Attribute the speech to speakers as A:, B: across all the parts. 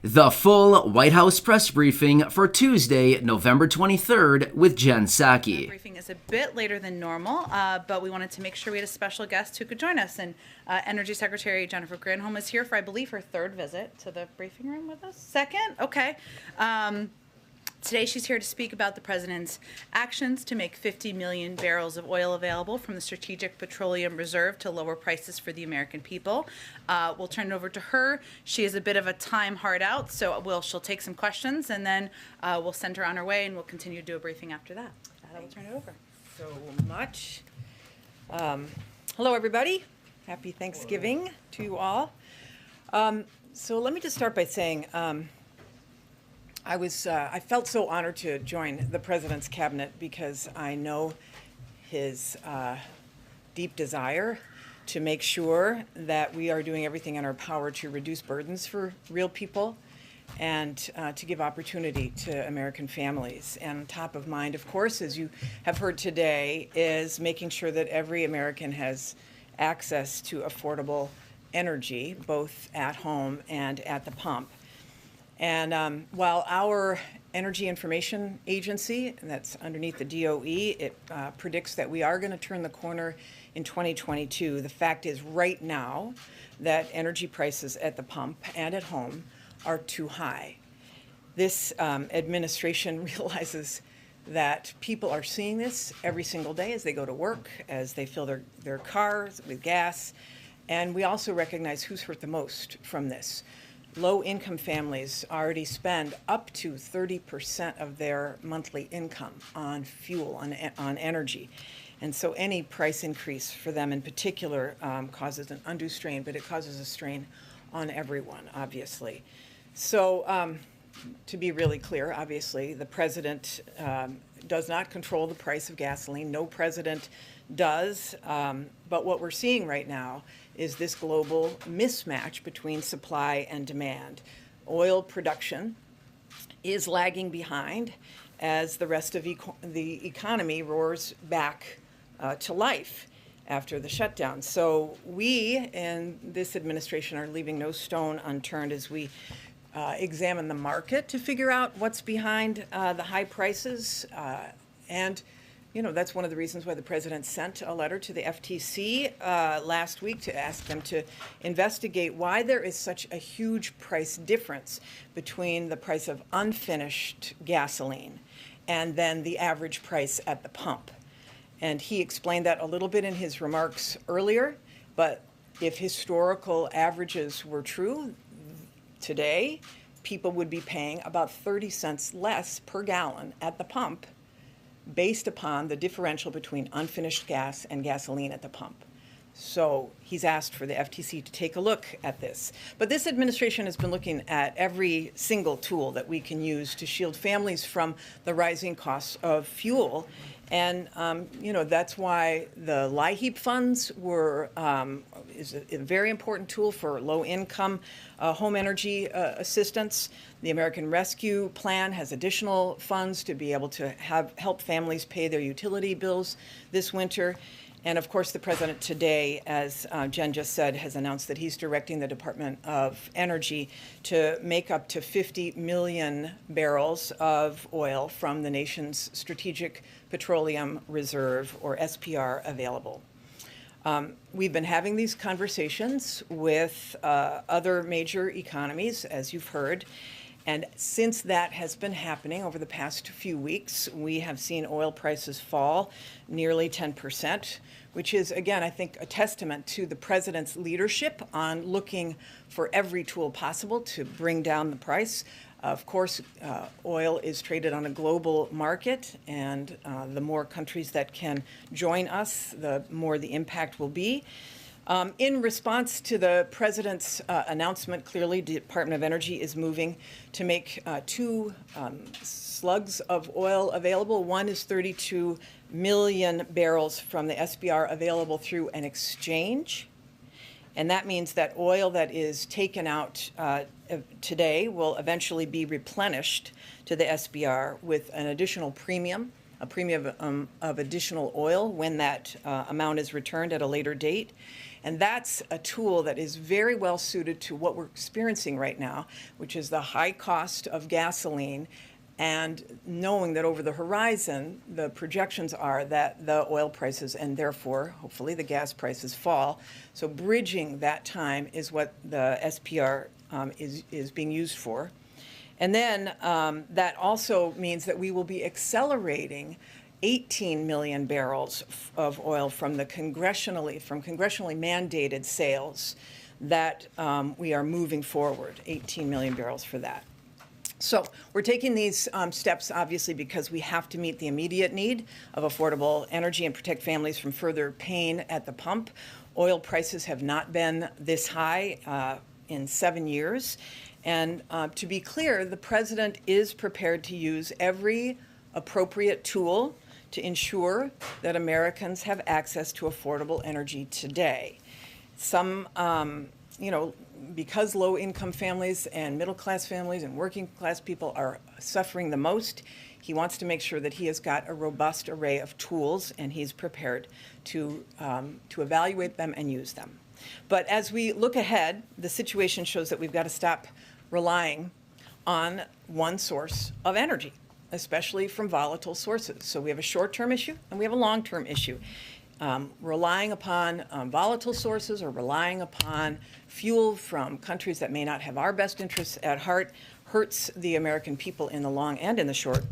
A: The full White House press briefing for Tuesday, November 23rd with Jen Psaki.
B: The briefing is a bit later than normal, but we wanted to make sure we had a special guest who could join us. And Energy Secretary Jennifer Granholm is here for, I believe, her third visit to the briefing room with us. Second? Okay. Today she's here to speak about the president's actions to make 50 million barrels of oil available from the Strategic Petroleum Reserve to lower prices for the American people. We'll turn it over to her. She is a bit of a time hard out, so she'll take some questions, and then we'll send her on her way, and we'll continue to do a briefing after that. I will turn it over.
C: So much. Hello, everybody. Happy Thanksgiving to you all. So let me just start by saying I felt so honored to join the president's cabinet because I know his deep desire to make sure that we are doing everything in our power to reduce burdens for real people and to give opportunity to American families. And top of mind, of course, as you have heard today, is making sure that every American has access to affordable energy, both at home and at the pump. And while our Energy Information Agency, and that's underneath the DOE, it predicts that we are going to turn the corner in 2022, the fact is right now that energy prices at the pump and at home are too high. This administration realizes that people are seeing this every single day as they go to work, as they fill their cars with gas, and we also recognize who's hurt the most from this. Low-income families already spend up to 30% of their monthly income on fuel, on energy. And so any price increase for them in particular causes an undue strain, but it causes a strain on everyone, obviously. So to be really clear, obviously, the president does not control the price of gasoline. No president does. But what we're seeing right now is this global mismatch between supply and demand. Oil production is lagging behind as the rest of the economy roars back to life after the shutdown. So we in this administration are leaving no stone unturned as we examine the market to figure out what's behind the high prices. And that's one of the reasons why the president sent a letter to the FTC last week to ask them to investigate why there is such a huge price difference between the price of unfinished gasoline and then the average price at the pump. And he explained that a little bit in his remarks earlier, but if historical averages were true, today people would be paying about 30 cents less per gallon at the pump based upon the differential between unfinished gas and gasoline at the pump. So he's asked for the FTC to take a look at this. But this administration has been looking at every single tool that we can use to shield families from the rising costs of fuel. And, that's why the LIHEAP funds is a very important tool for low-income home energy assistance. The American Rescue Plan has additional funds to be able to help families pay their utility bills this winter. And of course, the president today, as Jen just said, has announced that he's directing the Department of Energy to make up to 50 million barrels of oil from the nation's Strategic Petroleum Reserve, or SPR, available. We've been having these conversations with other major economies, as you've heard. And since that has been happening over the past few weeks, we have seen oil prices fall nearly 10%, which is, again, I think, a testament to the president's leadership on looking for every tool possible to bring down the price. Of course, oil is traded on a global market, and the more countries that can join us, the more the impact will be. In response to the president's announcement, clearly, the Department of Energy is moving to make two slugs of oil available. One is 32 million barrels from the SPR available through an exchange. And that means that oil that is taken out today will eventually be replenished to the SPR with an additional premium, of additional oil when that amount is returned at a later date. And that's a tool that is very well suited to what we're experiencing right now, which is the high cost of gasoline, and knowing that over the horizon, the projections are that the oil prices and therefore, hopefully, the gas prices fall. So bridging that time is what the SPR is being used for. And then that also means that we will be accelerating 18 million barrels of oil from congressionally mandated sales that we are moving forward, 18 million barrels for that. So we're taking these steps, obviously, because we have to meet the immediate need of affordable energy and protect families from further pain at the pump. Oil prices have not been this high in 7 years. And to be clear, the president is prepared to use every appropriate tool to ensure that Americans have access to affordable energy today. Some, because low-income families and middle-class families and working-class people are suffering the most, he wants to make sure that he has got a robust array of tools, and he's prepared to evaluate them and use them. But as we look ahead, the situation shows that we've got to stop relying on one source of energy, especially from volatile sources. So we have a short-term issue and we have a long-term issue. Relying upon volatile sources or relying upon fuel from countries that may not have our best interests at heart hurts the American people in the long and in the short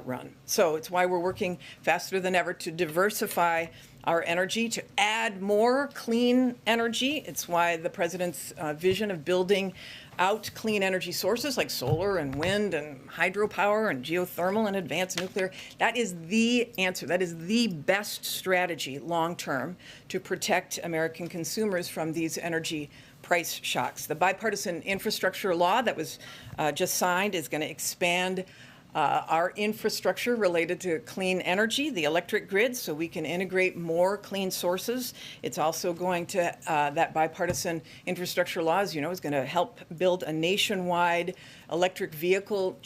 C: run. So it's why we're working faster than ever to diversify our energy, to add more clean energy. It's why the president's vision of building out clean energy sources like solar and wind and hydropower and geothermal and advanced nuclear, that is the answer. That is the best strategy long term to protect American consumers from these energy price shocks. The bipartisan infrastructure law that was just signed is going to expand our infrastructure related to clean energy, the electric grid, so we can integrate more clean sources. It's also going to, that bipartisan infrastructure law, as you know, is going to help build a nationwide electric vehicle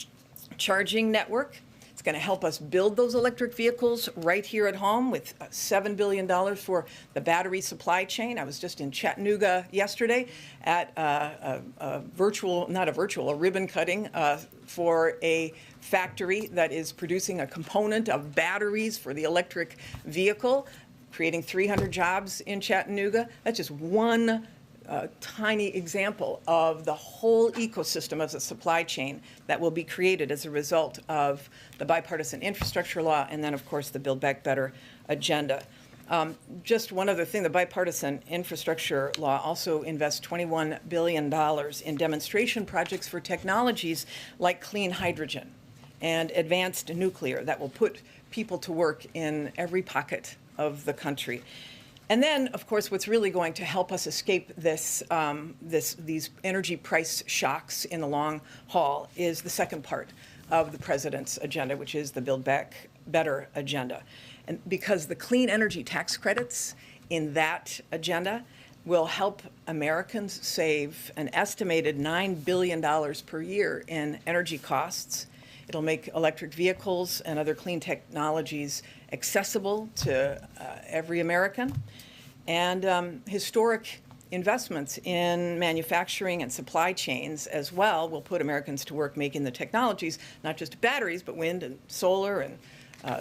C: charging network. It's going to help us build those electric vehicles right here at home with $7 billion for the battery supply chain. I was just in Chattanooga yesterday at a ribbon cutting for a factory that is producing a component of batteries for the electric vehicle, creating 300 jobs in Chattanooga. That's just one tiny example of the whole ecosystem of the supply chain that will be created as a result of the bipartisan infrastructure law and then, of course, the Build Back Better agenda. Just one other thing, the bipartisan infrastructure law also invests $21 billion in demonstration projects for technologies like clean hydrogen and advanced nuclear that will put people to work in every pocket of the country. And then, of course, what's really going to help us escape these energy price shocks in the long haul is the second part of the president's agenda, which is the Build Back Better agenda. And because the clean energy tax credits in that agenda will help Americans save an estimated $9 billion per year in energy costs. It'll make electric vehicles and other clean technologies accessible to every American. And historic investments in manufacturing and supply chains as well will put Americans to work making the technologies, not just batteries, but wind and solar and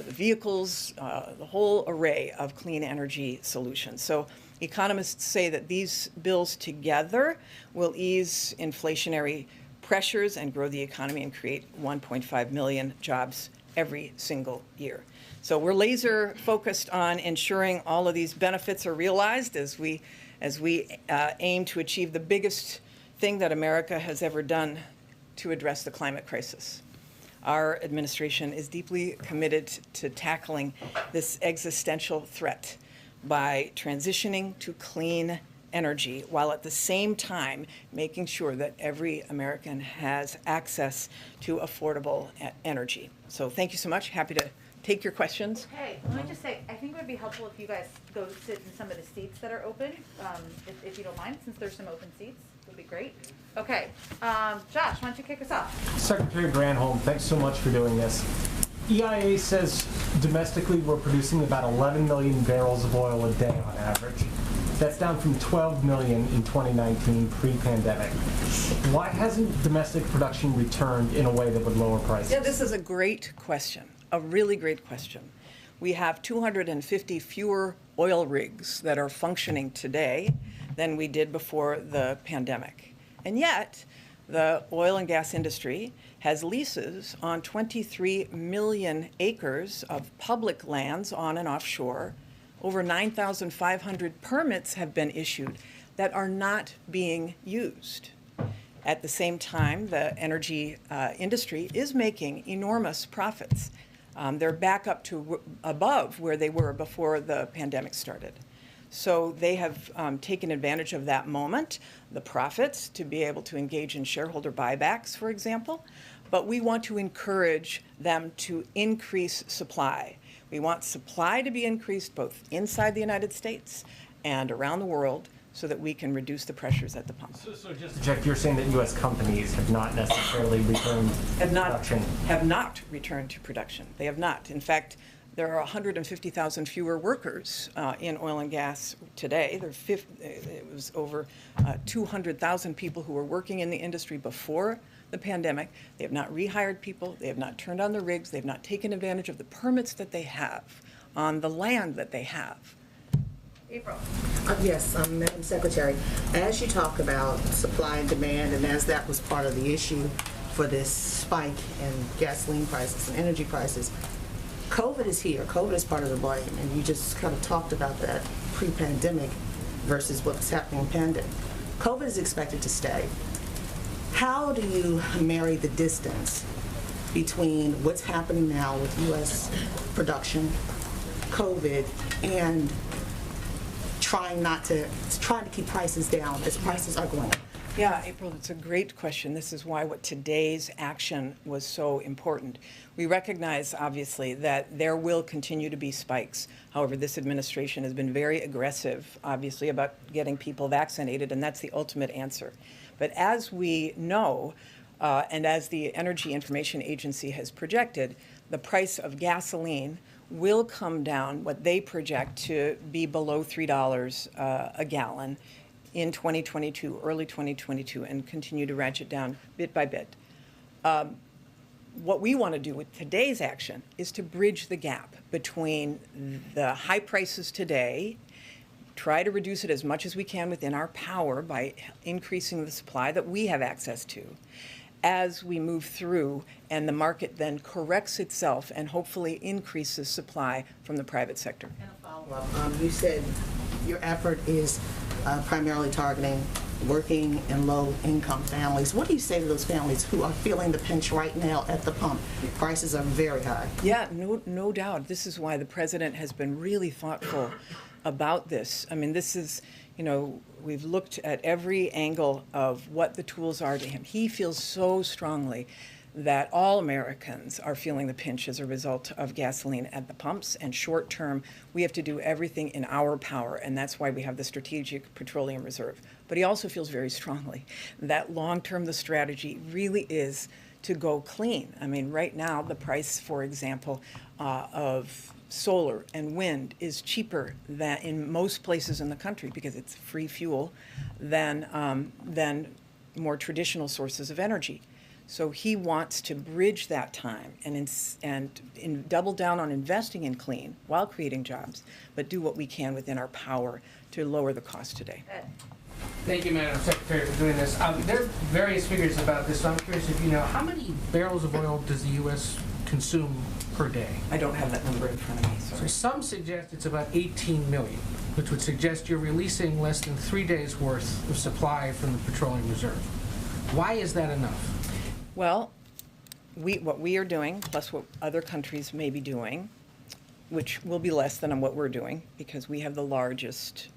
C: the vehicles, the whole array of clean energy solutions. So economists say that these bills together will ease inflationary pressures and grow the economy and create 1.5 million jobs every single year. So we're laser focused on ensuring all of these benefits are realized as we aim to achieve the biggest thing that America has ever done to address the climate crisis. Our administration is deeply committed to tackling this existential threat by transitioning to clean energy while at the same time making sure that every American has access to affordable energy. So thank you so much. Happy to take your questions.
B: Hey, let me just say, I think it would be helpful if you guys go sit in some of the seats that are open, if you don't mind, since there's some open seats. It would be great. Okay, Josh, why don't you kick us off?
D: Secretary Granholm, thanks so much for doing this. EIA says domestically we're producing about 11 million barrels of oil a day on average. That's down from 12 million in 2019 pre-pandemic. Why hasn't domestic production returned in a way that would lower prices?
C: Yeah, this is a great question, a really great question. We have 250 fewer oil rigs that are functioning today than we did before the pandemic. And yet, the oil and gas industry has leases on 23 million acres of public lands on and offshore. Over 9,500 permits have been issued that are not being used. At the same time, the energy industry is making enormous profits. They're back up to above where they were before the pandemic started. So they have taken advantage of that moment, the profits, to be able to engage in shareholder buybacks, for example. But we want to encourage them to increase supply. We want supply to be increased both inside the United States and around the world so that we can reduce the pressures at the pump.
D: So just to check, you're saying that U.S. companies have not necessarily returned to production?
C: Have not returned to production. They have not. In fact, there are 150,000 fewer workers in oil and gas today. It was over 200,000 people who were working in the industry before the pandemic. They have not rehired people. They have not turned on the rigs. They have not taken advantage of the permits that they have on the land that they have.
B: April.
E: Yes, Madam Secretary, as you talk about supply and demand, and as that was part of the issue for this spike in gasoline prices and energy prices, COVID is here. COVID is part of the blame, and you just kind of talked about that pre-pandemic versus what's happening in pandemic. COVID is expected to stay. How do you marry the distance between what's happening now with U.S. production, COVID, and trying to keep prices down as prices are going up?
C: Yeah, April, it's a great question. This is why what today's action was so important. We recognize, obviously, that there will continue to be spikes. However, this administration has been very aggressive, obviously, about getting people vaccinated, and that's the ultimate answer. But as we know, and as the Energy Information Agency has projected, the price of gasoline will come down, what they project to be below $3 a gallon in 2022, early 2022, and continue to ratchet down bit by bit. What we want to do with today's action is to bridge the gap between the high prices today, try to reduce it as much as we can within our power by increasing the supply that we have access to, as we move through and the market then corrects itself and hopefully increases supply from the private sector.
E: And a follow-up. You said your effort is primarily targeting working and low-income families. What do you say to those families who are feeling the pinch right now at the pump? Prices are very high.
C: Yeah, no doubt. This is why the president has been really thoughtful about this. I mean, this is, we've looked at every angle of what the tools are to him. He feels so strongly that all Americans are feeling the pinch as a result of gasoline at the pumps, and short term, we have to do everything in our power, and that's why we have the Strategic Petroleum Reserve. But he also feels very strongly that long term, the strategy really is to go clean. I mean, right now, the price, for example, of solar and wind is cheaper than in most places in the country because it's free fuel than more traditional sources of energy. So he wants to bridge that time and double down on investing in clean while creating jobs, but do what we can within our power to lower the cost today.
F: Thank you, Madam Secretary, for doing this. There are various figures about this, so I'm curious if you know, how many barrels of oil does the U.S. consume per day?
C: I don't have that number in front of me, sorry.
F: So some suggest it's about 18 million, which would suggest you're releasing less than 3 days' worth of supply from the petroleum reserve. Why is that enough?
C: Well, what we are doing, plus what other countries may be doing, which will be less than what we're doing, because we have the largest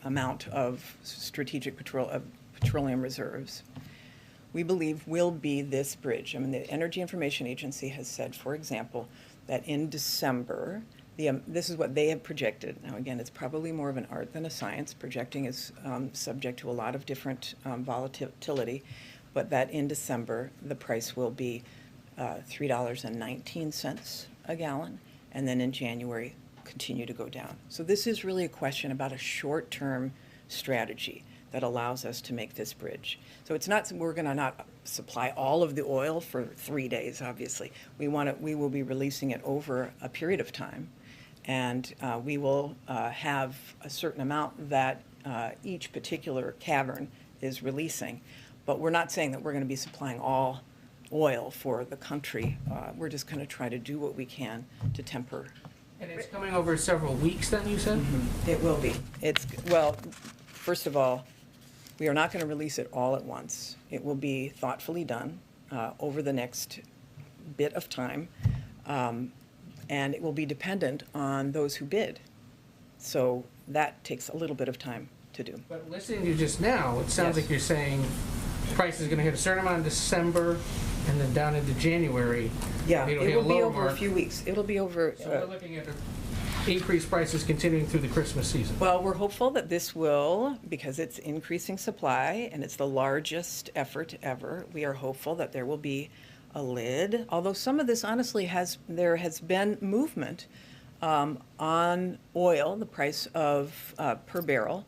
C: amount of strategic petroleum reserves, we believe will be this bridge. I mean, the Energy Information Agency has said, for example, that in December, this is what they have projected. Now, again, it's probably more of an art than a science. Projecting is subject to a lot of different volatility, but that in December, the price will be $3.19 a gallon, and then in January, continue to go down. So this is really a question about a short-term strategy that allows us to make this bridge. So it's not, we're going to not supply all of the oil for 3 days, obviously. We will be releasing it over a period of time, and we will have a certain amount that each particular cavern is releasing. But we're not saying that we're going to be supplying all oil for the country. We're just going to try to do what we can to temper.
F: And it's coming over several weeks then, you said?
C: It will be. Well, first of all, we are not going to release it all at once. It will be thoughtfully done over the next bit of time, and it will be dependent on those who bid. So that takes a little bit of time to do.
F: But listening to you just now, it sounds
C: Yes.
F: like you're saying price is going to hit a certain amount in December and then down into January.
C: Yeah,
F: it'll
C: it
F: hit
C: will be
F: lower
C: over a
F: mark.
C: few weeks. It'll be over.
F: So we're looking at increased prices continuing through the Christmas season.
C: Well, we're hopeful that this will, because it's increasing supply and it's the largest effort ever, we are hopeful that there will be a lid. Although some of this, honestly, there has been movement on oil. The price of per barrel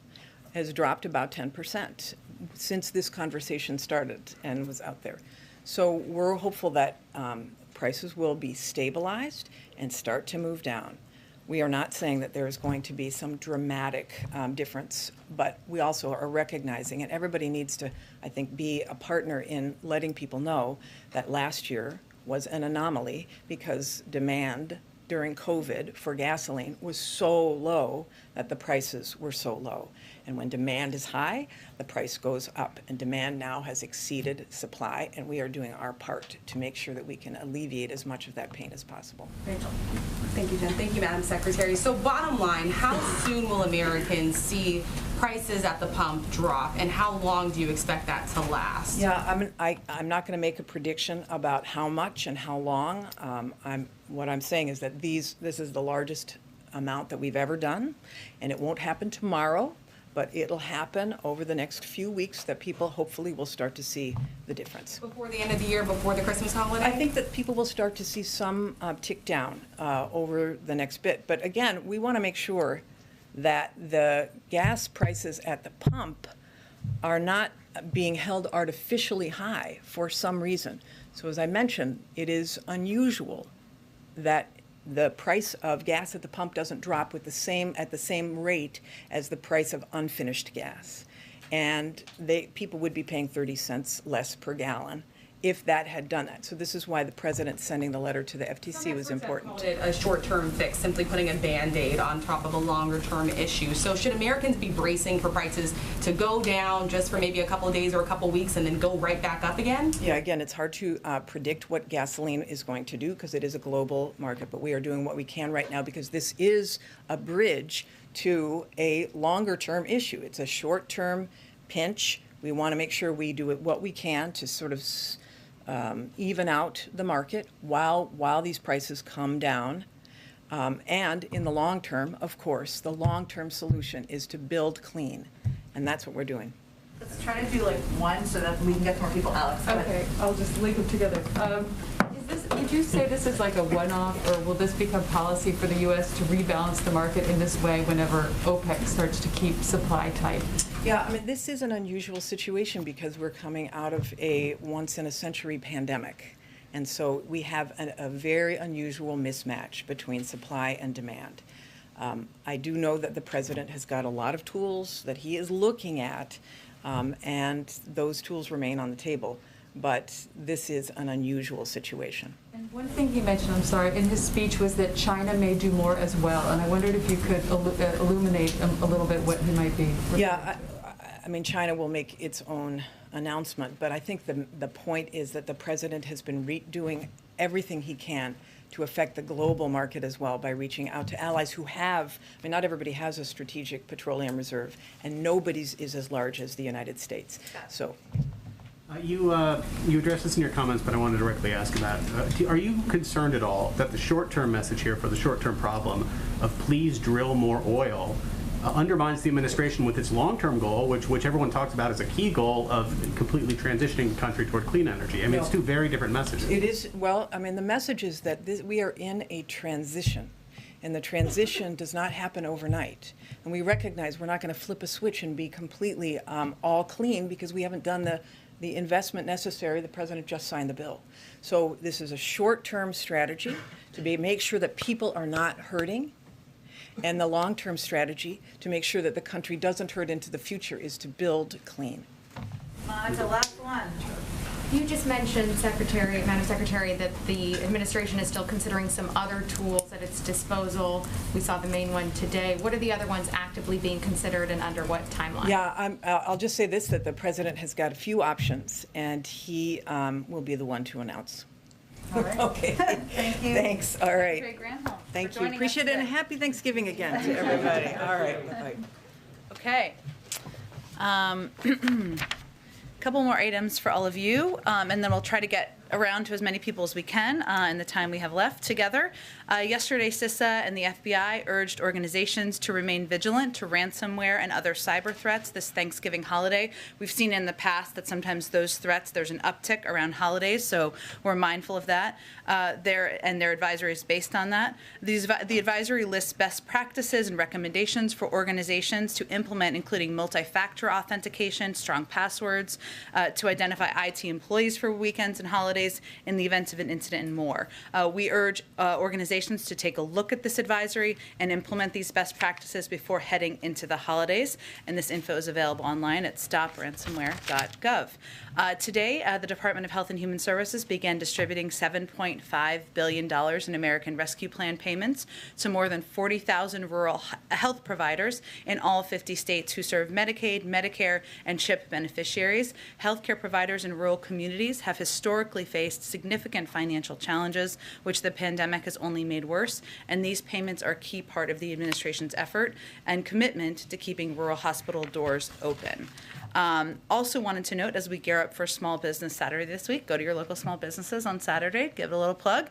C: has dropped about 10% since this conversation started and was out there. So we're hopeful that prices will be stabilized and start to move down. We are not saying that there is going to be some dramatic difference, but we also are recognizing, and everybody needs to, I think, be a partner in letting people know that last year was an anomaly because demand during COVID for gasoline was so low that the prices were so low. And when demand is high, the price goes up. And demand now has exceeded supply, and we are doing our part to make sure that we can alleviate as much of that pain as possible.
G: Rachel. Thank you, Jen. Thank you, Madam Secretary. So bottom line, how soon will Americans see prices at the pump drop, and how long do you expect that to last?
C: Yeah, I'm not going to make a prediction about how much and how long. What I'm saying is that this is the largest amount that we've ever done, and it won't happen tomorrow, but it'll happen over the next few weeks that people hopefully will start to see the difference.
G: Before the end of the year, before the Christmas holiday?
C: I think that people will start to see some tick down over the next bit. But again, we want to make sure that the gas prices at the pump are not being held artificially high for some reason. So as I mentioned, it is unusual that the price of gas at the pump doesn't drop at the same rate as the price of unfinished gas. And people would be paying 30 cents less per gallon if that had done that. So this is why the president sending the letter to the FTC was important.
G: Called it a short-term fix, simply putting a Band-Aid on top of a longer-term issue. So should Americans be bracing for prices to go down just for maybe a couple of days or a couple of weeks and then go right back up again?
C: Yeah, again, it's hard to predict what gasoline is going to do because it is a global market, but we are doing what we can right now because this is a bridge to a longer-term issue. It's a short-term pinch. We want to make sure we do what we can to sort of even out the market while these prices come down. And in the long term, of course, the long-term solution is to build clean, and that's what we're doing.
H: Let's try to do like one so that we can get more people. Alex, go ahead.
I: Okay, I'll just link them together. Would you say this is like a one-off, or will this become policy for the U.S. to rebalance the market in this way whenever OPEC starts to keep supply tight?
C: Yeah, I mean, this is an unusual situation because we're coming out of a once-in-a-century pandemic. And so we have a very unusual mismatch between supply and demand. I do know that the president has got a lot of tools that he is looking at, and those tools remain on the table. But this is an unusual situation.
I: And one thing he mentioned, I'm sorry, in his speech was that China may do more as well. And I wondered if you could illuminate a little bit what he might be.
C: Yeah, I mean, China will make its own announcement, but I think the point is that the president has been doing everything he can to affect the global market as well by reaching out to allies who have, I mean, not everybody has a strategic petroleum reserve, and nobody's is as large as the United States. So.
J: You addressed this in your comments, but I wanted to directly ask about are you concerned at all that the short-term message here for the short-term problem of please drill more oil undermines the administration with its long-term goal, which everyone talks about as a key goal of completely transitioning the country toward clean energy? I mean, it's two very different messages.
C: It is, well, I mean, the message is that we are in a transition. And the transition does not happen overnight. And we recognize we're not going to flip a switch and be completely all clean because we haven't done the investment necessary. The president just signed the bill. So this is a short-term strategy to make sure that people are not hurting. And the long-term strategy to make sure that the country doesn't hurt into the future is to build clean.
B: Monica, last one.
K: You just mentioned, Madam Secretary, that the administration is still considering some other tools at its disposal. We saw the main one today. What are the other ones actively being considered and under what timeline?
C: Yeah, I'll just say this, that the president has got a few options, and he will be the one to announce.
B: All right.
C: Okay.
B: Thank you.
C: Thanks. All right.
B: Secretary Granholm,
C: Thank
B: for
C: you.
B: joining us
C: Appreciate it, and
B: today.
C: happy Thanksgiving again to everybody. All right. Bye-bye.
B: Okay. Couple more items for all of you, and then we'll try to get around to as many people as we can in the time we have left together. Yesterday, CISA and the FBI urged organizations to remain vigilant to ransomware and other cyber threats this Thanksgiving holiday. We've seen in the past that sometimes those threats, there's an uptick around holidays, so we're mindful of that. Their advisory is based on that. The advisory lists best practices and recommendations for organizations to implement, including multi-factor authentication, strong passwords, to identify IT employees for weekends and holidays in the event of an incident, and more. We urge organizations to take a look at this advisory and implement these best practices before heading into the holidays. And this info is available online at stopransomware.gov. Today, the Department of Health and Human Services began distributing $7.5 billion in American Rescue Plan payments to more than 40,000 rural health providers in all 50 states who serve Medicaid, Medicare, and CHIP beneficiaries. Healthcare providers in rural communities have historically faced significant financial challenges, which the pandemic has only made worse, and these payments are a key part of the administration's effort and commitment to keeping rural hospital doors open. Also wanted to note, as we gear up for Small Business Saturday this week, go to your local small businesses on Saturday, give it a little plug.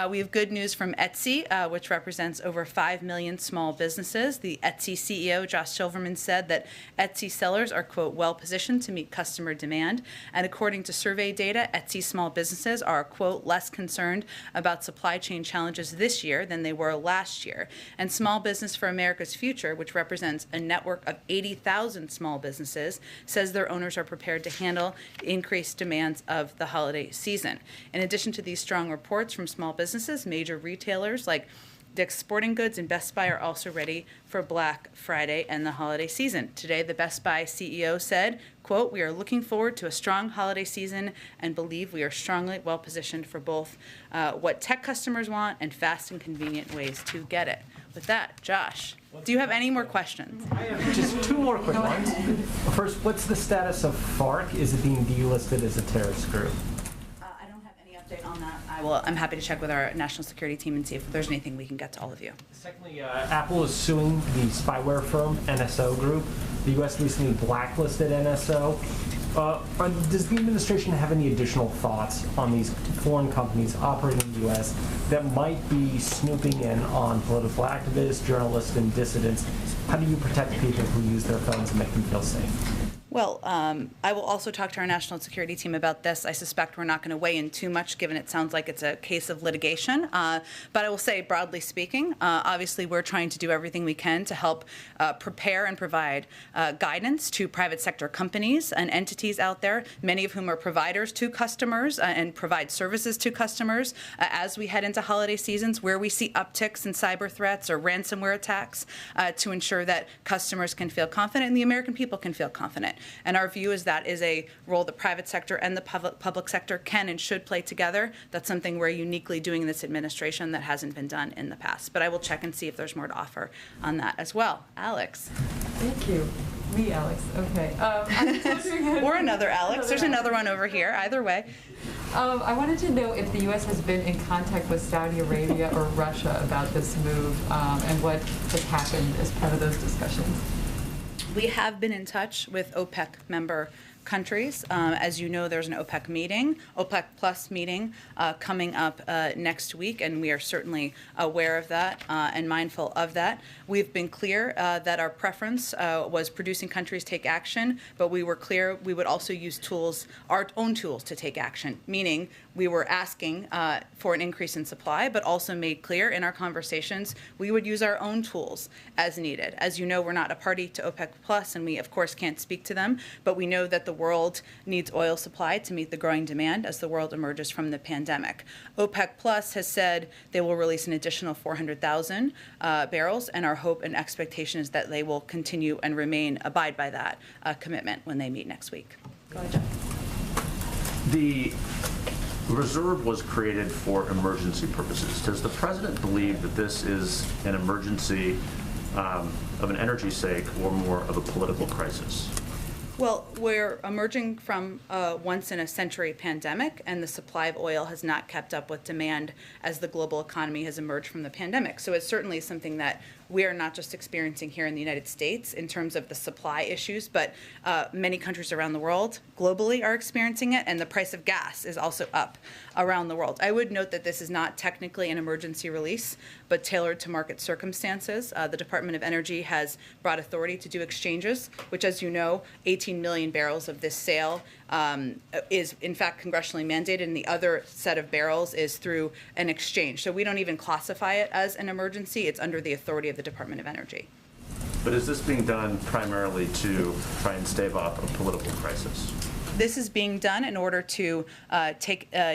B: We have good news from Etsy, which represents over 5 million small businesses. The Etsy CEO, Josh Silverman, said that Etsy sellers are, quote, well-positioned to meet customer demand. And according to survey data, Etsy small businesses are, quote, less concerned about supply chain challenges this year than they were last year. And Small Business for America's Future, which represents a network of 80,000 small businesses, says their owners are prepared to handle increased demands of the holiday season. In addition to these strong reports from small businesses, major retailers like Dick's Sporting Goods and Best Buy are also ready for Black Friday and the holiday season. Today, the Best Buy CEO said, quote, we are looking forward to a strong holiday season and believe we are strongly well-positioned for both what tech customers want and fast and convenient ways to get it. With that, Josh, do you have any more questions?
D: I have just two more quick ones. First, what's the status of FARC? Is it being delisted as a terrorist group?
B: I don't have any update on that. I'm happy to check with our national security team and see if there's anything we can get to all of you.
D: Secondly, Apple is suing the spyware firm NSO Group. The U.S. recently blacklisted NSO. Does the administration have any additional thoughts on these foreign companies operating in the U.S. that might be snooping in on political activists, journalists, and dissidents? How do you protect people who use their phones and make them feel safe?
B: Well, I will also talk to our national security team about this. I suspect we're not going to weigh in too much, given it sounds like it's a case of litigation. But I will say, broadly speaking, obviously we're trying to do everything we can to help prepare and provide guidance to private sector companies and entities out there, many of whom are providers to customers and provide services to customers as we head into holiday seasons where we see upticks in cyber threats or ransomware attacks to ensure that customers can feel confident and the American people can feel confident. And our view is that is a role the private sector and the public sector can and should play together. That's something we're uniquely doing in this administration that hasn't been done in the past. But I will check and see if there's more to offer on that as well. Alex.
I: Thank you. Me, Alex. Okay. I'm just wondering-
B: Or another Alex. There's another one over here. Either way.
I: I wanted to know if the U.S. has been in contact with Saudi Arabia or Russia about this move and what has happened as part of those discussions.
B: We have been in touch with OPEC member countries. As you know, there's an OPEC Plus meeting coming up next week, and we are certainly aware of that and mindful of that. We've been clear that our preference was producing countries take action, but we were clear we would also use tools, our own tools, to take action, meaning we were asking for an increase in supply, but also made clear in our conversations we would use our own tools as needed. As you know, we're not a party to OPEC Plus, and we, of course, can't speak to them, but we know that the world needs oil supply to meet the growing demand as the world emerges from the pandemic. OPEC Plus has said they will release an additional 400,000 barrels, and our hope and expectation is that they will continue and abide by that commitment when they meet next week. Go ahead, Jeff.
L: The reserve was created for emergency purposes. Does the president believe that this is an emergency of an energy sake or more of a political crisis?
B: Well, we're emerging from a once-in-a-century pandemic, and the supply of oil has not kept up with demand as the global economy has emerged from the pandemic. So it's certainly something that we are not just experiencing here in the United States in terms of the supply issues, but many countries around the world globally are experiencing it, and the price of gas is also up around the world. I would note that this is not technically an emergency release, but tailored to market circumstances. The Department of Energy has brought authority to do exchanges, which, as you know, 18 million barrels of this sale is in fact congressionally mandated, and the other set of barrels is through an exchange. So we don't even classify it as an emergency. It's under the authority of the Department of Energy.
L: But is this being done primarily to try and stave off a political crisis?
B: This is being done in order to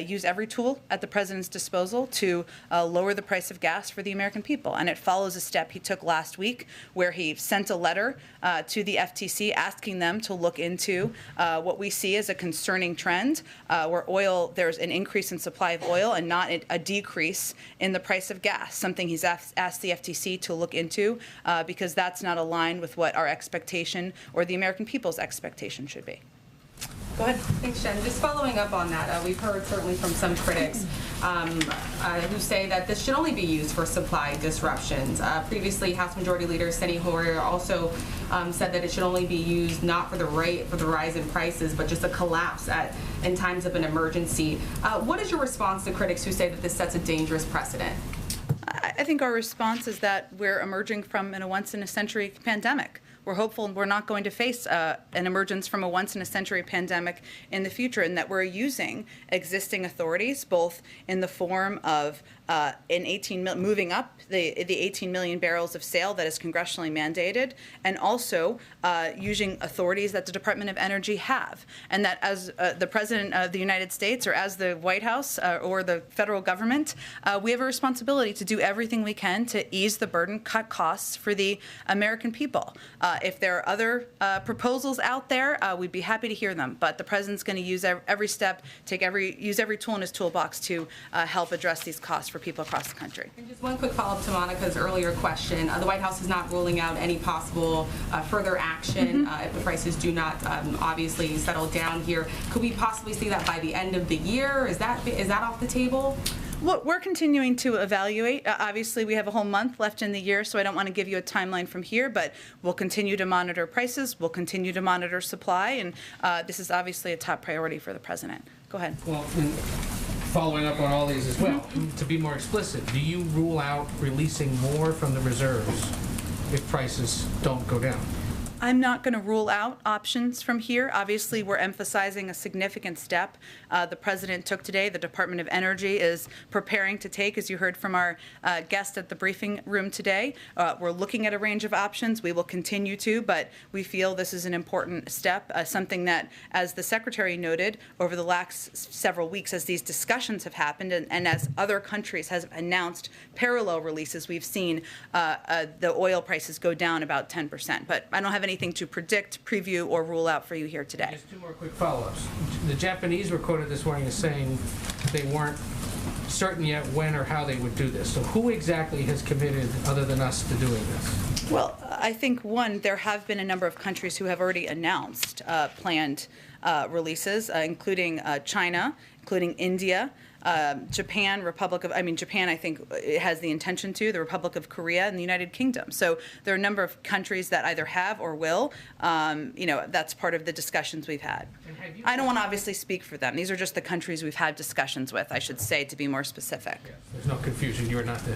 B: use every tool at the president's disposal to lower the price of gas for the American people. And it follows a step he took last week where he sent a letter to the FTC asking them to look into what we see as a concerning trend where there's an increase in supply of oil and not a decrease in the price of gas, something he's asked the FTC to look into because that's not aligned with what our expectation or the American people's expectation should be. Go ahead.
G: Thanks, Jen. Just following up on that, we've heard certainly from some critics who say that this should only be used for supply disruptions. Previously, House Majority Leader Steny Hoyer also said that it should only be used not for the rise in prices, but just a collapse in times of an emergency. What is your response to critics who say that this sets a dangerous precedent?
B: I think our response is that we're emerging from a once-in-a-century pandemic. We're hopeful we're not going to face an emergence from a once-in-a-century pandemic in the future, and that we're using existing authorities, both in the form of moving up the 18 million barrels of sale that is congressionally mandated, and also using authorities that the Department of Energy have. And that as the President of the United States, or as the White House, or the federal government, we have a responsibility to do everything we can to ease the burden, cut costs for the American people. If there are other proposals out there, we'd be happy to hear them. But the President's going to use every step, use every tool in his toolbox to help address these costs for people across the country.
G: And just one quick follow-up to Monica's earlier question. The White House is not ruling out any possible further action if the prices do not obviously settle down here. Could we possibly see that by the end of the year? Is that off the table?
B: Well, we're continuing to evaluate. Obviously, we have a whole month left in the year, so I don't want to give you a timeline from here, but we'll continue to monitor prices. We'll continue to monitor supply, and this is obviously a top priority for the President. Go ahead.
F: Well, following up on all these as well, to be more explicit, do you rule out releasing more from the reserves if prices don't go down?
B: I'm not going to rule out options from here. Obviously, we're emphasizing a significant step the President took today. The Department of Energy is preparing to take, as you heard from our guest at the briefing room today. We're looking at a range of options. We will continue to, but we feel this is an important step, something that, as the Secretary noted, over the last several weeks, as these discussions have happened and as other countries have announced parallel releases, we've seen the oil prices go down about 10%. But I don't have anything to predict, preview, or rule out for you here today.
F: Just two more quick follow-ups. The Japanese were quoted this morning as saying they weren't certain yet when or how they would do this. So who exactly has committed, other than us, to doing this?
B: Well, I think, one, there have been a number of countries who have already announced planned releases, including China including India, Japan, Japan, I think, has the intention to, the Republic of Korea, and the United Kingdom. So there are a number of countries that either have or will. That's part of the discussions we've had. I don't want to obviously speak for them. These are just the countries we've had discussions with, I should say, to be more specific.
F: There's no confusion. You are not the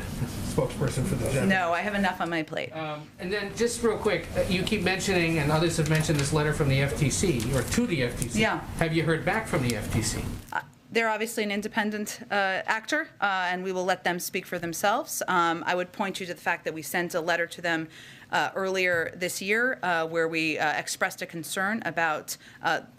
F: spokesperson for the Japanese.
B: No, I have enough on my plate.
F: And then just real quick, you keep mentioning, and others have mentioned this letter from the FTC, or to the FTC.
B: Yeah.
F: Have you heard back from the FTC?
B: They're obviously an independent actor, and we will let them speak for themselves. I would point you to the fact that we sent a letter to them earlier this year where we expressed a concern about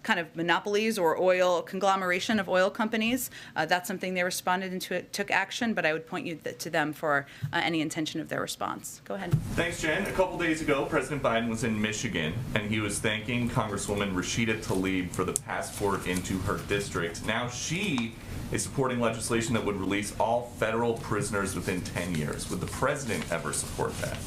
B: kind of monopolies or oil conglomeration of oil companies. That's something they responded and took action, but I would point you to them for any intention of their response. Go ahead.
M: Thanks, Jen. A couple days ago, President Biden was in Michigan, and he was thanking Congresswoman Rashida Tlaib for the passport into her district. Now she is supporting legislation that would release all federal prisoners within 10 years. Would the president ever support that?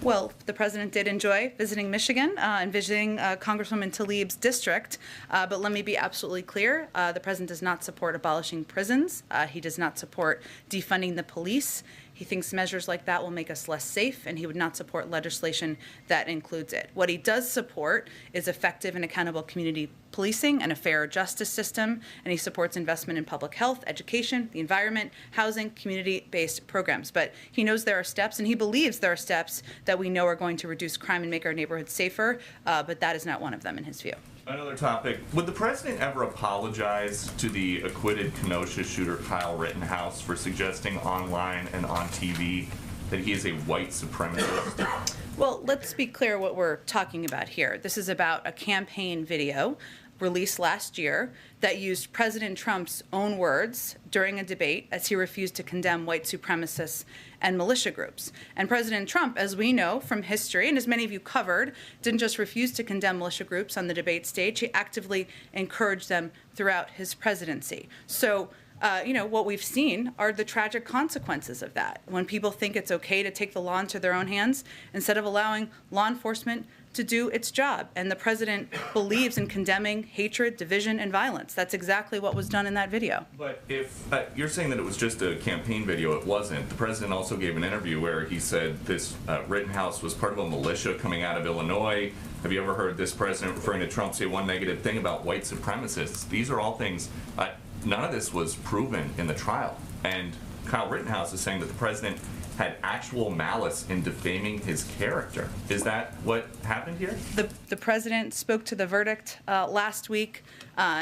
B: Well, the president did enjoy visiting Michigan and visiting Congresswoman Tlaib's district, but let me be absolutely clear. The president does not support abolishing prisons. He does not support defunding the police. He thinks measures like that will make us less safe, and he would not support legislation that includes it. What he does support is effective and accountable community policing and a fair justice system, and he supports investment in public health, education, the environment, housing, community-based programs. But he knows there are steps, and he believes there are steps that we know are going to reduce crime and make our neighborhoods safer, but that is not one of them in his view.
M: Another topic. Would the president ever apologize to the acquitted Kenosha shooter Kyle Rittenhouse for suggesting online and on TV that he is a white supremacist?
B: Well, let's be clear what we're talking about here. This is about a campaign video released last year that used President Trump's own words during a debate as he refused to condemn white supremacists and militia groups. And President Trump, as we know from history, and as many of you covered, didn't just refuse to condemn militia groups on the debate stage, he actively encouraged them throughout his presidency. So what we've seen are the tragic consequences of that. When people think it's okay to take the law into their own hands instead of allowing law enforcement to do its job. And the president believes in condemning hatred, division, and violence. That's exactly what was done in that video.
M: But if you're saying that it was just a campaign video, it wasn't. The president also gave an interview where he said this Rittenhouse was part of a militia coming out of Illinois. Have you ever heard this president referring to Trump say one negative thing about white supremacists? These are all things, none of this was proven in the trial. And Kyle Rittenhouse is saying that the president had actual malice in defaming his character. Is that what happened here?
B: The president spoke to the verdict last week.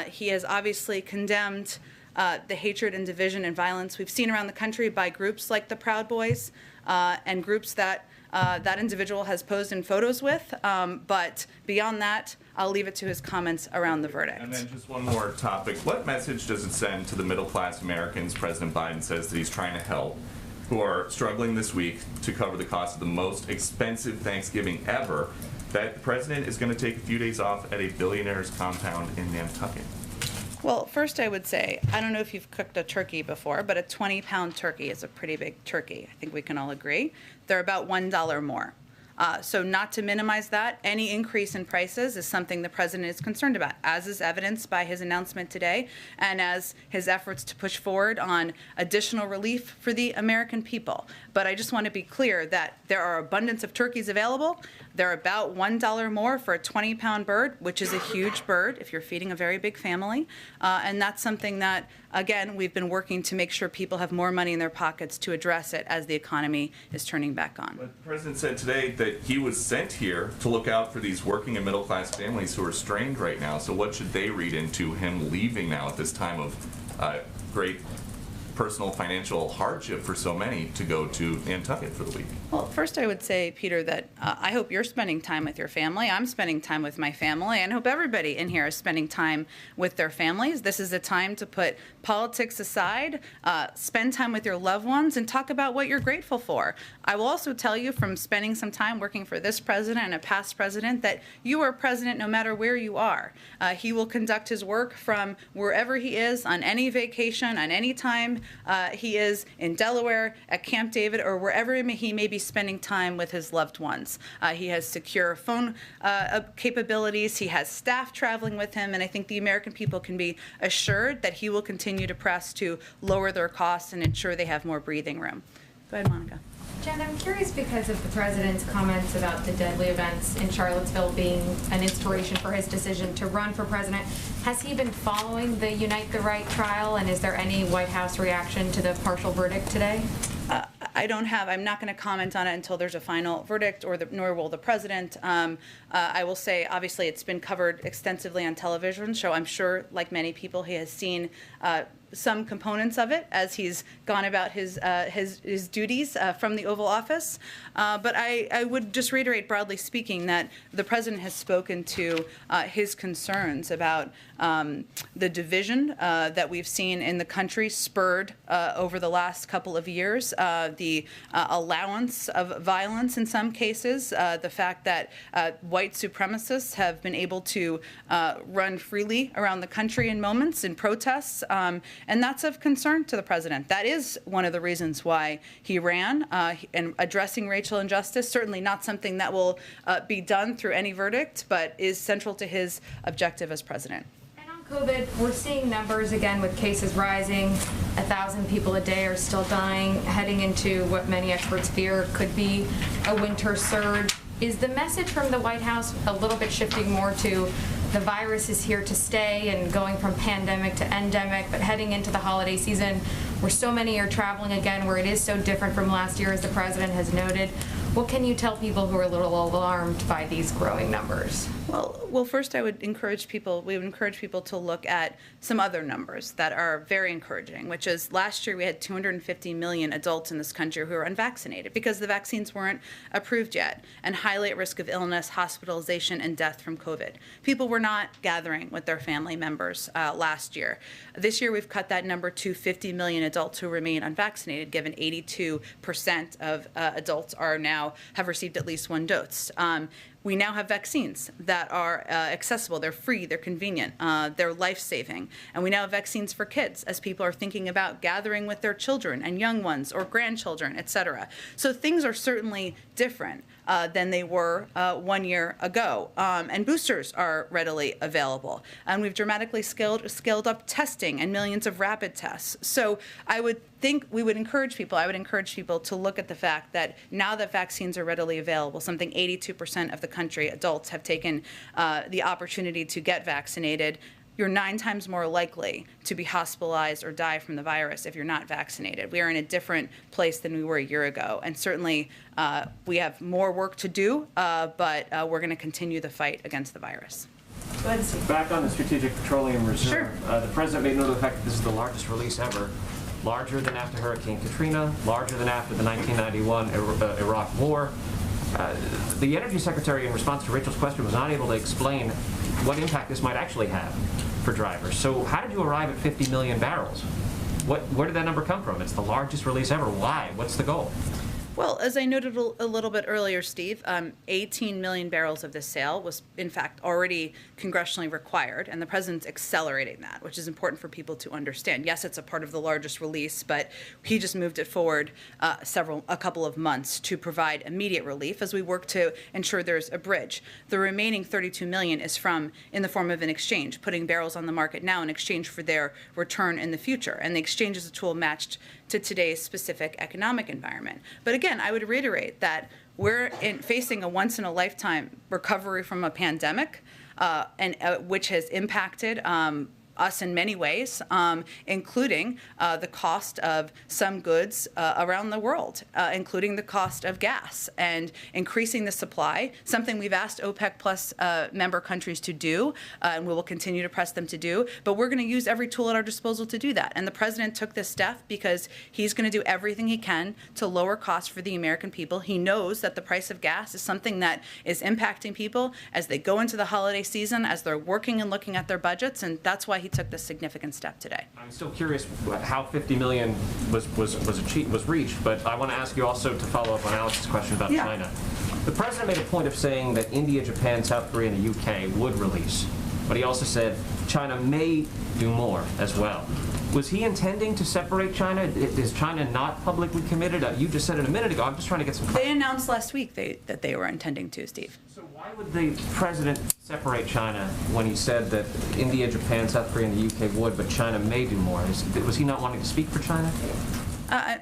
B: He has obviously condemned the hatred and division and violence we've seen around the country by groups like the Proud Boys and groups that that individual has posed in photos with. But beyond that, I'll leave it to his comments around the verdict.
M: And then just one more topic. What message does it send to the middle-class Americans President Biden says that he's trying to help, who are struggling this week to cover the cost of the most expensive Thanksgiving ever, that the president is going to take a few days off at a billionaire's compound in Nantucket?
B: Well, first I would say, I don't know if you've cooked a turkey before, but a 20-pound turkey is a pretty big turkey. I think we can all agree. They're about $1 more. So not to minimize that, any increase in prices is something the president is concerned about, as is evidenced by his announcement today and as his efforts to push forward on additional relief for the American people. But I just want to be clear that there are abundance of turkeys available. They're about $1 more for a 20-pound bird, which is a huge bird if you're feeding a very big family. And that's something that, again, we've been working to make sure people have more money in their pockets to address it as the economy is turning back on.
M: But the president said today that he was sent here to look out for these working and middle-class families who are strained right now. So what should they read into him leaving now at this time of great personal financial hardship for so many to go to Nantucket for the week?
B: Well, first I would say, Peter, that I hope you're spending time with your family. I'm spending time with my family, and I hope everybody in here is spending time with their families. This is a time to put politics aside, spend time with your loved ones, and talk about what you're grateful for. I will also tell you from spending some time working for this president and a past president that you are president no matter where you are. He will conduct his work from wherever he is, on any vacation, on any time he is in Delaware, at Camp David, or wherever he may be spending time with his loved ones. He has secure phone capabilities. He has staff traveling with him, and I think the American people can be assured that he will continue to press to lower their costs and ensure they have more breathing room. Go ahead, Monica.
K: Jen, I'm curious because of the president's comments about the deadly events in Charlottesville being an inspiration for his decision to run for president. Has he been following the Unite the Right trial, and is there any White House reaction to the partial verdict today?
B: I'm not going to comment on it until there's a final verdict, nor will the president. I will say, obviously, it's been covered extensively on television, so I'm sure, like many people, he has seen some components of it as he's gone about his duties from the Oval Office. But I would just reiterate, broadly speaking, that the president has spoken to his concerns about the division that we've seen in the country spurred over the last couple of years, the allowance of violence in some cases, the fact that white supremacists have been able to run freely around the country in moments in protests, and that's of concern to the president. That is one of the reasons why he ran, and addressing racial injustice, certainly not something that will be done through any verdict, but is central to his objective as president.
K: COVID, we're seeing numbers again with cases rising. 1,000 people a day are still dying, heading into what many experts fear could be a winter surge. Is the message from the White House a little bit shifting more to the virus is here to stay and going from pandemic to endemic, but heading into the holiday season where so many are traveling again, where it is so different from last year, as the president has noted? What can you tell people who are a little alarmed by these growing numbers?
B: Well, first we would encourage people to look at some other numbers that are very encouraging, which is last year we had 250 million adults in this country who are unvaccinated because the vaccines weren't approved yet and highly at risk of illness, hospitalization, and death from COVID. People were not gathering with their family members last year. This year we've cut that number to 50 million adults who remain unvaccinated, given 82% of adults have received at least one dose. We now have vaccines that are accessible. They're free, they're convenient, they're life-saving. And we now have vaccines for kids as people are thinking about gathering with their children and young ones or grandchildren, et cetera. So things are certainly different than they were 1 year ago. And boosters are readily available. And we've dramatically scaled up testing and millions of rapid tests. So I would encourage people to look at the fact that now that vaccines are readily available, something 82% of the country, adults, have taken the opportunity to get vaccinated. You're 9 times more likely to be hospitalized or die from the virus if you're not vaccinated. We are in a different place than we were a year ago. And certainly we have more work to do, but we're going to continue the fight against the virus. Go ahead, Steve.
N: Back on the Strategic Petroleum Reserve.
B: Sure.
N: The president made note of the fact that this is the largest release ever, larger than after Hurricane Katrina, larger than after the 1991 Iraq War. The Energy Secretary, in response to Rachel's question, was not able to explain what impact this might actually have for drivers. So how did you arrive at 50 million barrels? Where did that number come from? It's the largest release ever. Why? What's the goal?
B: Well, as I noted a little bit earlier, Steve, 18 million barrels of this sale was, in fact, already congressionally required, and the president's accelerating that, which is important for people to understand. Yes, it's a part of the largest release, but he just moved it forward a couple of months to provide immediate relief as we work to ensure there's a bridge. The remaining 32 million is in the form of an exchange, putting barrels on the market now in exchange for their return in the future, and the exchange is a tool matched to today's specific economic environment. But again, I would reiterate that we're facing a once-in-a-lifetime recovery from a pandemic, which has impacted us in many ways, including the cost of some goods around the world, including the cost of gas, and increasing the supply, something we've asked OPEC Plus member countries to do, and we will continue to press them to do, but we're going to use every tool at our disposal to do that. And the president took this step because he's going to do everything he can to lower costs for the American people. He knows that the price of gas is something that is impacting people as they go into the holiday season, as they're working and looking at their budgets, and that's why he took this significant step today.
N: I'm still curious how 50 million was reached, but I want to ask you also to follow up on Alex's question about China. The president made a point of saying that India, Japan, South Korea, and the UK would release, but he also said China may do more as well. Was he intending to separate China? Is China not publicly committed? You just said it a minute ago. I'm just trying to get some.
B: They announced last week that they were intending to, Steve.
N: So why would the president separate China when he said that India, Japan, South Korea, and the UK would, but China may do more? Was he not wanting to speak for China?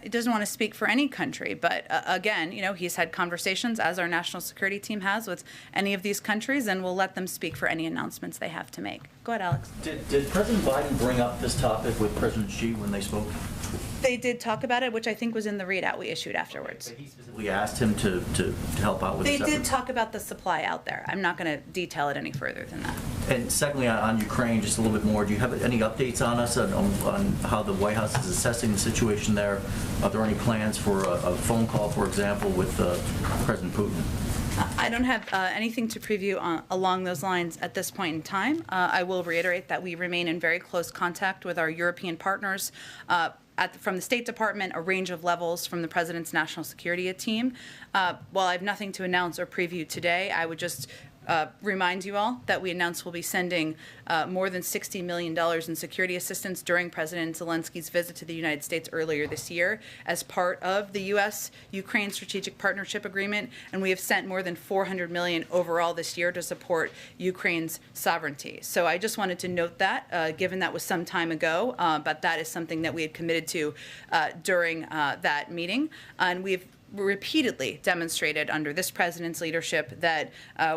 B: He doesn't want to speak for any country, but again, he's had conversations, as our national security team has, with any of these countries, and we'll let them speak for any announcements they have to make. Go ahead, Alex.
O: Did President Biden bring up this topic with President Xi when they spoke?
B: They did talk about it, which I think was in the readout we issued afterwards.
O: But he specifically asked him to help out with
B: They
O: this
B: did
O: effort.
B: talk about the supply out there. I'm not going to detail it any further than that.
O: And secondly, on Ukraine, just a little bit more, do you have any updates on us on how the White House is assessing the situation there? Are there any plans for a phone call, for example, with President Putin?
B: I don't have anything to preview along those lines at this point in time. I will reiterate that we remain in very close contact with our European partners from the State Department, a range of levels from the President's National Security team. While I have nothing to announce or preview today, I would just remind you all that we announced we'll be sending more than $60 million in security assistance during President Zelensky's visit to the United States earlier this year as part of the U.S.-Ukraine Strategic Partnership Agreement, and we have sent more than $400 million overall this year to support Ukraine's sovereignty. So I just wanted to note that, given that was some time ago, but that is something that we had committed to during that meeting, and we've repeatedly demonstrated under this president's leadership that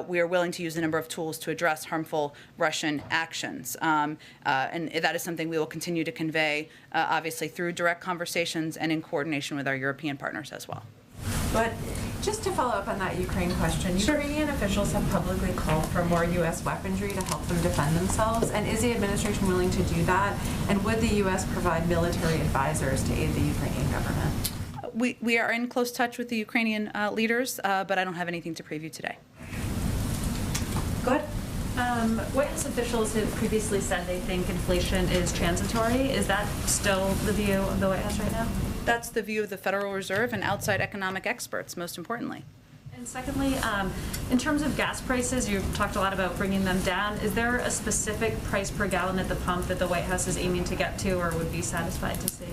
B: we are willing to use a number of tools to address harmful Russian actions. And that is something we will continue to convey, obviously, through direct conversations and in coordination with our European partners as well.
P: But just to follow up on that Ukraine question, Ukrainian officials have publicly called for more U.S. weaponry to help them defend themselves. And is the administration willing to do that? And would the U.S. provide military advisors to aid the Ukrainian government?
B: We are in close touch with the Ukrainian leaders, but I don't have anything to preview today.
P: Go ahead.
Q: White House officials have previously said they think inflation is transitory. Is that still the view of the White House right now?
B: That's the view of the Federal Reserve and outside economic experts, most importantly.
Q: And secondly, in terms of gas prices, you talked a lot about bringing them down. Is there a specific price per gallon at the pump that the White House is aiming to get to or would be satisfied to see?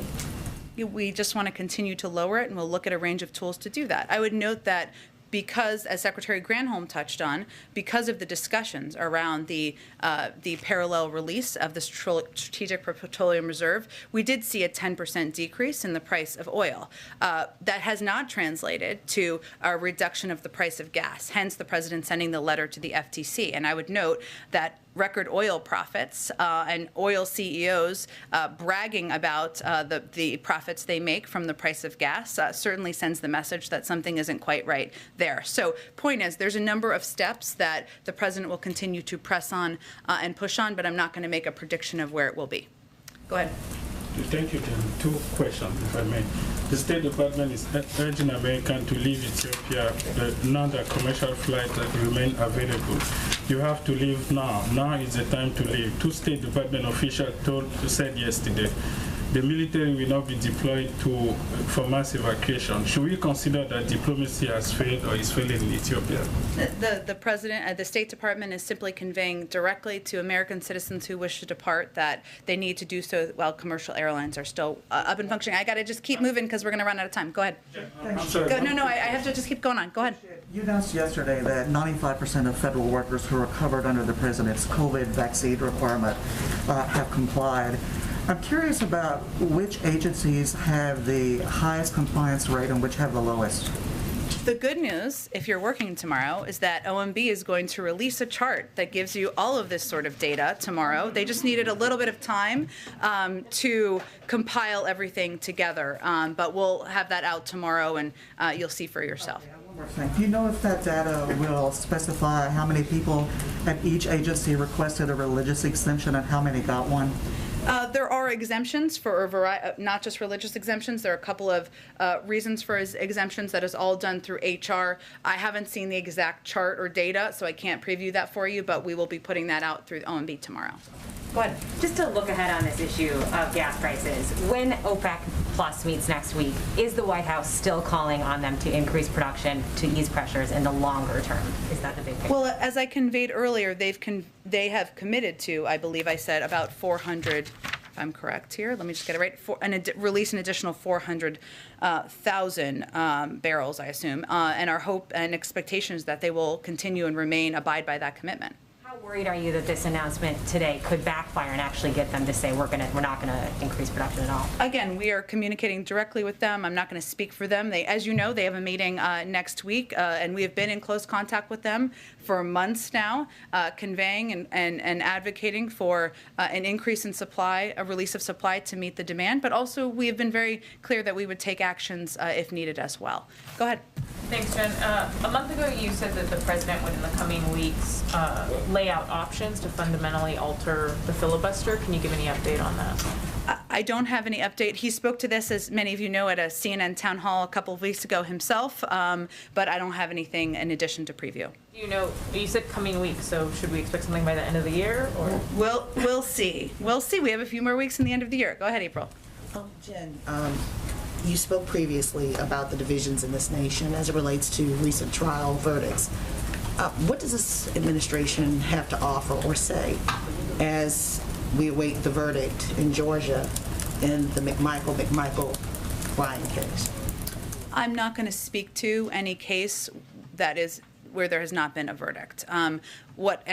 B: We just want to continue to lower it, and we'll look at a range of tools to do that. I would note that because, as Secretary Granholm touched on, because of the discussions around the parallel release of the Strategic Petroleum Reserve, we did see a 10% decrease in the price of oil. That has not translated to a reduction of the price of gas, hence the president sending the letter to the FTC. And I would note that record oil profits and oil CEOs bragging about the profits they make from the price of gas certainly sends the message that something isn't quite right there. So point is, there's a number of steps that the president will continue to press on and push on, but I'm not going to make a prediction of where it will be. Go ahead.
R: Thank you, Tim. Two questions, if I may. The State Department is urging Americans to leave Ethiopia, now that commercial flights remain available. You have to leave now. Now is the time to leave. Two State Department officials said yesterday the military will not be deployed for mass evacuation. Should we consider that diplomacy has failed or is failing in Ethiopia?
B: The president, the State Department is simply conveying directly to American citizens who wish to depart that they need to do so while commercial airlines are still up and functioning. I got to just keep moving because we're going to run out of time. Go ahead.
R: I'm sorry.
B: No, I have to just keep going on. Go ahead.
S: You announced yesterday that 95% of federal workers who are covered under the president's COVID vaccine requirement have complied. I'm curious about which agencies have the highest compliance rate and which have the lowest.
B: The good news, if you're working tomorrow, is that OMB is going to release a chart that gives you all of this sort of data tomorrow. They just needed a little bit of time to compile everything together, but we'll have that out tomorrow, and you'll see for yourself.
S: Do you know if that data will specify how many people at each agency requested a religious exemption and how many got one?
B: There are exemptions for a variety, not just religious exemptions. There are a couple of reasons for exemptions that is all done through HR. I haven't seen the exact chart or data, so I can't preview that for you, but we will be putting that out through OMB tomorrow. Go ahead.
T: Just to look ahead on this issue of gas prices, when OPEC Plus meets next week, is the White House still calling on them to increase production to ease pressures in the longer term? Is that the big picture?
B: Well, as I conveyed earlier, they have committed to, I believe I said, about 400 if I'm correct here. Let me just get it right. Release an additional 400,000 barrels, I assume, and our hope and expectation is that they will continue and abide by that commitment.
T: How worried are you that this announcement today could backfire and actually get them to say we're not going to increase production at all?
B: Again, we are communicating directly with them. I'm not going to speak for them. As you know, they have a meeting next week, and we have been in close contact with them for months now, conveying and advocating for an increase in supply, a release of supply to meet the demand. But also, we have been very clear that we would take actions if needed as well. Go ahead.
U: Thanks, Jen. A month ago, you said that the president would, in the coming weeks, lay out options to fundamentally alter the filibuster. Can you give any update on that?
B: I don't have any update. He spoke to this, as many of you know, at a CNN town hall a couple of weeks ago himself, but I don't have anything in addition to preview.
U: You know, you said coming weeks, so should we expect something by the end of the year? Or
B: We'll see. We'll see. We have a few more weeks in the end of the year. Go ahead, April.
E: Jen, you spoke previously about the divisions in this nation as it relates to recent trial verdicts. What does this administration have to offer or say as we await the verdict in Georgia in the McMichael Ryan case?
B: I'm not going to speak to any case that is where there has not been a verdict. And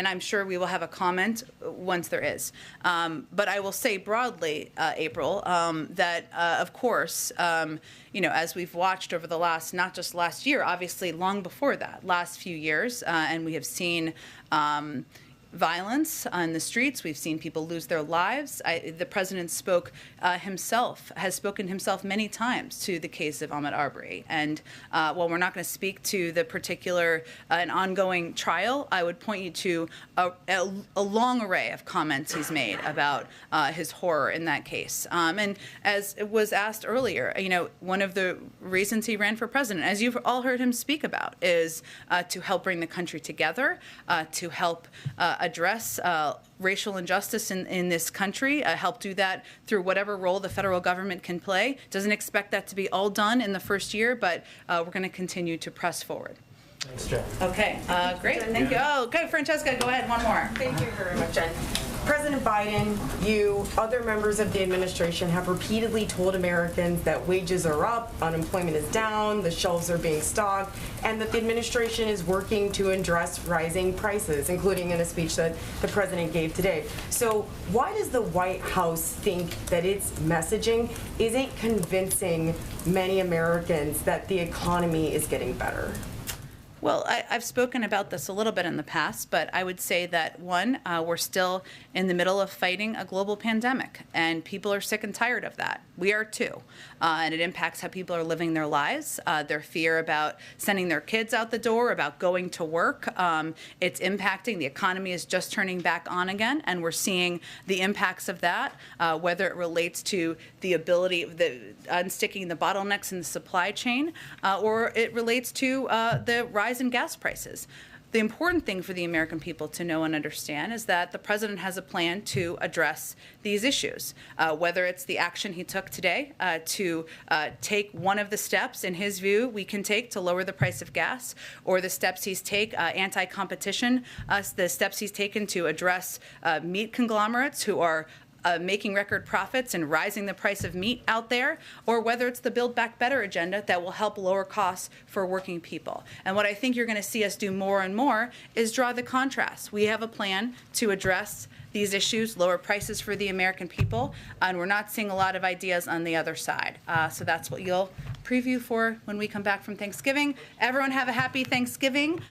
B: I'm sure we will have a comment once there is. But I will say broadly, April, that of course, as we've watched over the not just last year, obviously long before that, last few years, and we have seen violence on the streets. We've seen people lose their lives. The president has spoken himself many times to the case of Ahmaud Arbery. And while we're not going to speak to the particular and ongoing trial, I would point you to a long array of comments he's made about his horror in that case. And as it was asked earlier, one of the reasons he ran for president, as you've all heard him speak about, is to help bring the country together, to help address racial injustice in this country, help do that through whatever role the federal government can play. Doesn't expect that to be all done in the first year, but we're going to continue to press forward.
D: Thanks, Jen.
B: Okay, great. Thank you. Oh, okay, Francesca, go ahead. One more.
V: Thank you very much, Jen. President Biden, you, other members of the administration have repeatedly told Americans that wages are up, unemployment is down, the shelves are being stocked, and that the administration is working to address rising prices, including in a speech that the president gave today. So why does the White House think that its messaging isn't convincing many Americans that the economy is getting better?
B: Well, I've spoken about this a little bit in the past, but I would say that, one, we're still in the middle of fighting a global pandemic, and people are sick and tired of that. We are too. And it impacts how people are living their lives, their fear about sending their kids out the door, about going to work. It's impacting. The economy is just turning back on again, and we're seeing the impacts of that, whether it relates to the ability of unsticking the bottlenecks in the supply chain, or it relates to the rise in gas prices. The important thing for the American people to know and understand is that the president has a plan to address these issues, whether it's the action he took today to take one of the steps, in his view, we can take to lower the price of gas, or the steps he's anti-competition, the steps he's taken to address meat conglomerates who are making record profits and rising the price of meat out there, or whether it's the Build Back Better agenda that will help lower costs for working people. And what I think you're going to see us do more and more is draw the contrast. We have a plan to address these issues, lower prices for the American people, and we're not seeing a lot of ideas on the other side. So that's what you'll preview for when we come back from Thanksgiving. Everyone have a happy Thanksgiving.